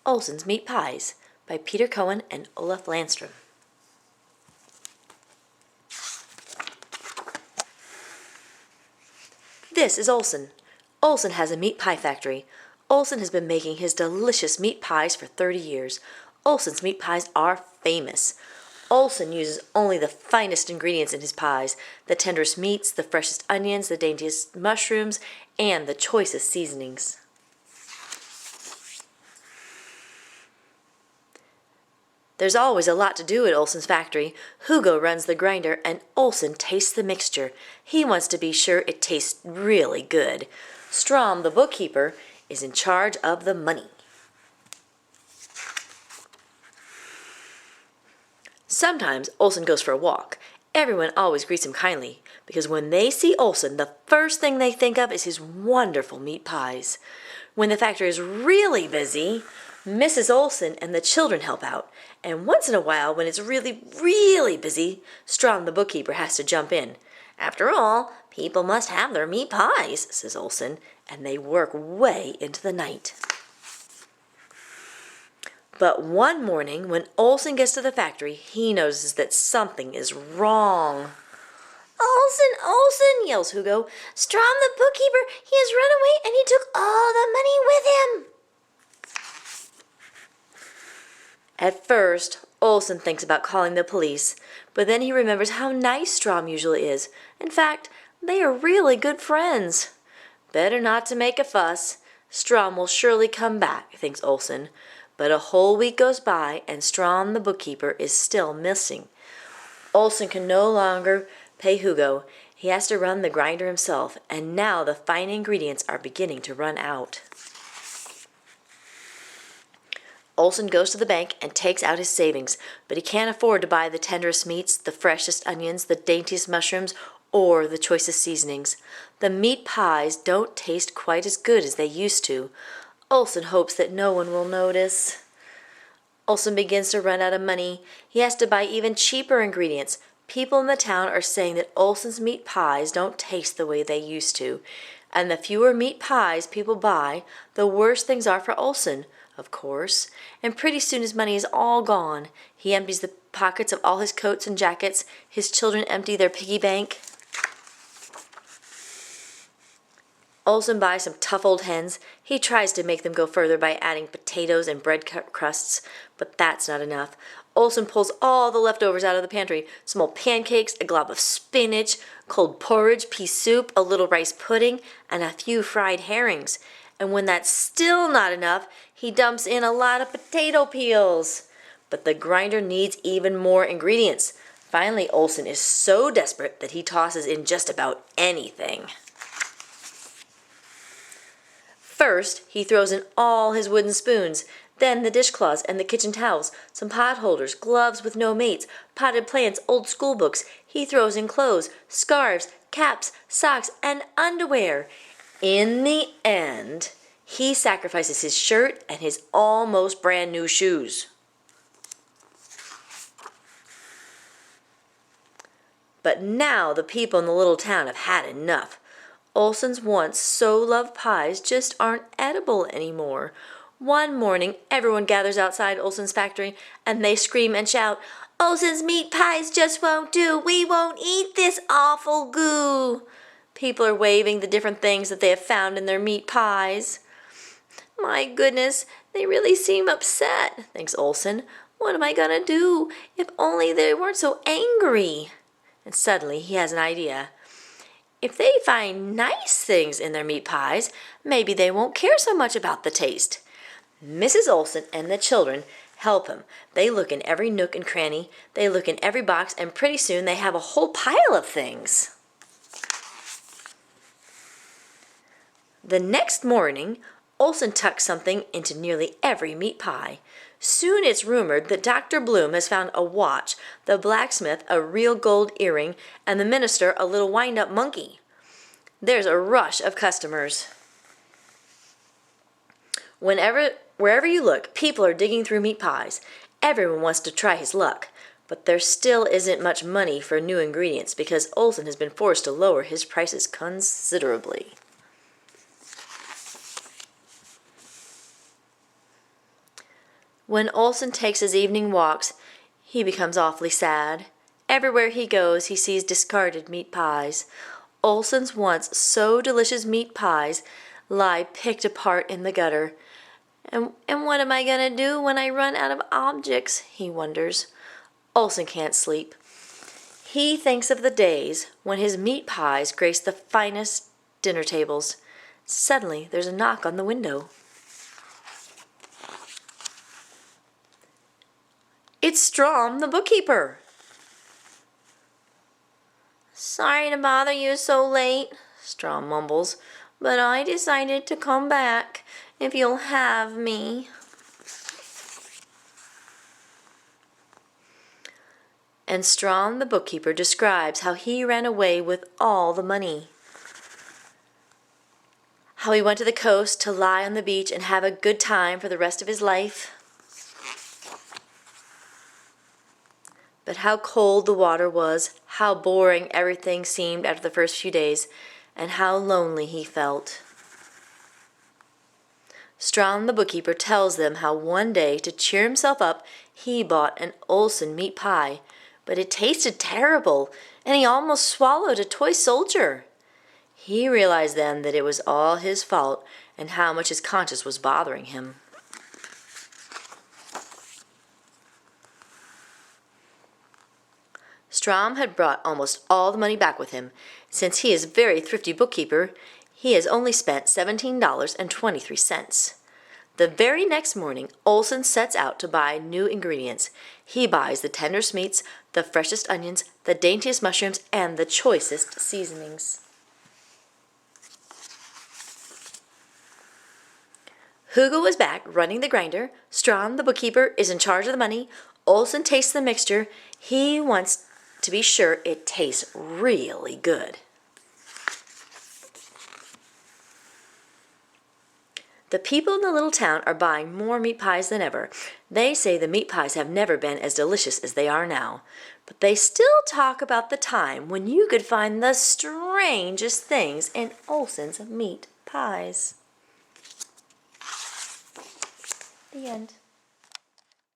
Olson's Meat Pies by Peter Cohen and Olaf Landstrom. This is Olson. Olson has a meat pie factory. Olson has been making his delicious meat pies for 30 years. Olson's meat pies are famous. Olson uses only the finest ingredients in his pies, the tenderest meats, the freshest onions, the daintiest mushrooms, and the choicest seasonings. There's always a lot to do at Olson's factory. Hugo runs the grinder and Olson tastes the mixture. He wants to be sure it tastes really good. Strom, the bookkeeper, is in charge of the money. Sometimes Olson goes for a walk. Everyone always greets him kindly, because when they see Olson, the first thing they think of is his wonderful meat pies. When the factory is really busy, Mrs. Olson and the children help out, and once in a while, when it's really busy, Strom the bookkeeper has to jump in. After all, people must have their meat pies, says Olson, and they work way into the night. But one morning, when Olson gets to the factory, he notices that something is wrong. Olson, yells Hugo. Strom the bookkeeper, he has run away and he took all the money with him. At first, Olson thinks about calling the police, but then he remembers how nice Strom usually is. In fact, they are really good friends. Better not to make a fuss. Strom will surely come back, thinks Olson. But a whole week goes by, and Strom the bookkeeper is still missing. Olson can no longer pay Hugo. He has to run the grinder himself, and now the fine ingredients are beginning to run out. Olson goes to the bank and takes out his savings, but he can't afford to buy the tenderest meats, the freshest onions, the daintiest mushrooms, or the choicest seasonings. The meat pies don't taste quite as good as they used to. Olson hopes that no one will notice. Olson begins to run out of money. He has to buy even cheaper ingredients. People in the town are saying that Olson's meat pies don't taste the way they used to. And the fewer meat pies people buy, the worse things are for Olson, of course. And pretty soon his money is all gone. He empties the pockets of all his coats and jackets. His children empty their piggy bank. Olson buys some tough old hens. He tries to make them go further by adding potatoes and bread crusts, but that's not enough. Olson pulls all the leftovers out of the pantry. Some old pancakes, a glob of spinach, cold porridge, pea soup, a little rice pudding, and a few fried herrings. And when that's still not enough, he dumps in a lot of potato peels. But the grinder needs even more ingredients. Finally, Olson is so desperate that he tosses in just about anything. First, he throws in all his wooden spoons, then the dishcloths and the kitchen towels, some pot holders, gloves with no mates, potted plants, old school books. He throws in clothes, scarves, caps, socks, and underwear. In the end, he sacrifices his shirt and his almost brand new shoes. But now the people in the little town have had enough. Olson's once so loved pies just aren't edible anymore. One morning, everyone gathers outside Olson's factory, and they scream and shout, "Olson's meat pies just won't do! We won't eat this awful goo!" People are waving the different things that they have found in their meat pies. My goodness, they really seem upset, thinks Olson. What am I gonna do? If only they weren't so angry. And suddenly he has an idea. If they find nice things in their meat pies, maybe they won't care so much about the taste. Mrs. Olson and the children help him. They look in every nook and cranny. They look in every box, and pretty soon they have a whole pile of things. The next morning, Olson tucks something into nearly every meat pie. Soon it's rumored that Dr. Bloom has found a watch, the blacksmith a real gold earring, and the minister a little wind-up monkey. There's a rush of customers. Wherever you look, people are digging through meat pies. Everyone wants to try his luck. But there still isn't much money for new ingredients because Olson has been forced to lower his prices considerably. When Olson takes his evening walks, he becomes awfully sad. Everywhere he goes, he sees discarded meat pies. Olson's once so delicious meat pies lie picked apart in the gutter. And what am I going to do when I run out of objects? He wonders. Olson can't sleep. He thinks of the days when his meat pies graced the finest dinner tables. Suddenly, there's a knock on the window. It's Strom, the bookkeeper. Sorry to bother you so late, Strom mumbles, but I decided to come back if you'll have me. And Strom, the bookkeeper, describes how he ran away with all the money. How he went to the coast to lie on the beach and have a good time for the rest of his life. But how cold the water was, how boring everything seemed after the first few days, and how lonely he felt. Strom, the bookkeeper, tells them how one day, to cheer himself up, he bought an Olson meat pie, but it tasted terrible, and he almost swallowed a toy soldier. He realized then that it was all his fault and how much his conscience was bothering him. Strom had brought almost all the money back with him. Since he is a very thrifty bookkeeper, he has only spent $17.23. The very next morning, Olson sets out to buy new ingredients. He buys the tenderest meats, the freshest onions, the daintiest mushrooms, and the choicest seasonings. Hugo is back running the grinder. Strom, the bookkeeper, is in charge of the money. Olson tastes the mixture. He wants to be sure it tastes really good. The people in the little town are buying more meat pies than ever. They say the meat pies have never been as delicious as they are now. But they still talk about the time when you could find the strangest things in Olson's meat pies. The end.